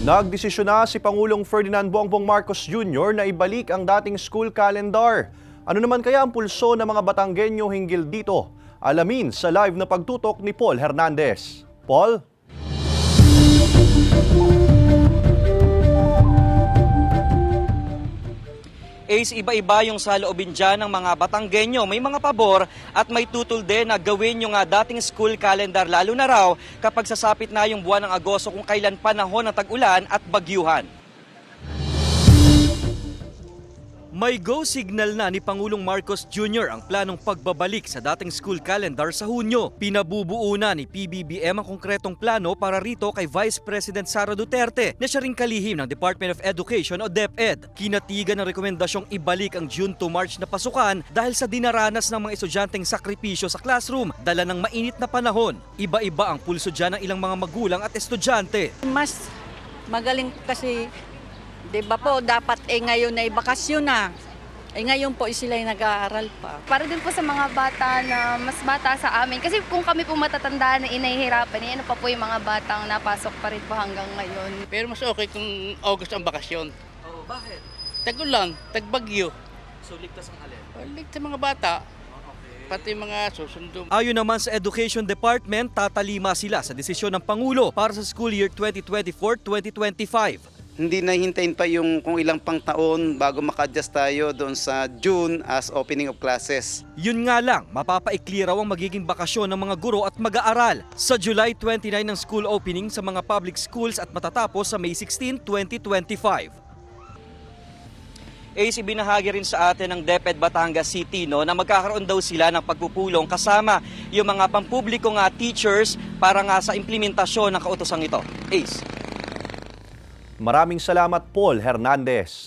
Nagdesisyon na si Pangulong Ferdinand Bongbong Marcos Jr. na ibalik ang dating school calendar. Ano naman kaya ang pulso ng mga Batanggenyo hinggil dito? Alamin sa live na pagtutok ni Paul Hernandez. Paul? Iba-iba yung saloobin dyan ng mga Batanggenyo. May mga pabor at may tutol din na gawin yung dating school calendar, lalo na raw kapag sasapit na yung buwan ng Agosto kung kailan panahon ng tag-ulan at bagyuhan. May go signal na ni Pangulong Marcos Jr. ang planong pagbabalik sa dating school calendar sa Hunyo. Pinabubuo na ni PBBM ang konkretong plano para rito kay Vice President Sara Duterte na siya ring kalihim ng Department of Education o DepEd. Kinatigan ng rekomendasyong ibalik ang June to March na pasukan dahil sa dinaranas ng mga estudyanteng sakripisyo sa classroom, dala ng mainit na panahon. Iba-iba ang pulso dyan ng ilang mga magulang at estudyante. Mas magaling kasi, di ba po, dapat ngayon ay bakasyon na. Ngayon po sila ay nag-aaral pa. Para din po sa mga bata na mas bata sa amin. Kasi kung kami po matatanda na inahihirapan, ano pa po yung mga batang napasok pa rin po hanggang ngayon. Pero mas okay kung August ang bakasyon. Oh, bakit? Tag-ulan, tag-bagyo. So ligtas ang alin? Balik sa mga bata, pati mga susundo. Ayon naman sa Education Department, tatalima sila sa desisyon ng Pangulo para sa school year 2024-2025. Hindi na hintayin pa yung kung ilang pang taon bago maka-adjust tayo doon sa June as opening of classes. Yun nga lang, mapapaikli raw ang magiging bakasyon ng mga guro at mag-aaral. Sa July 29 ng school opening sa mga public schools at matatapos sa May 16, 2025. Ibinahagi rin sa atin ng DepEd Batangas City na magkakaroon daw sila ng pagpupulong kasama yung mga pampublikong teachers para nga sa implementasyon ng kautosang ito. Maraming salamat, Paul Hernandez.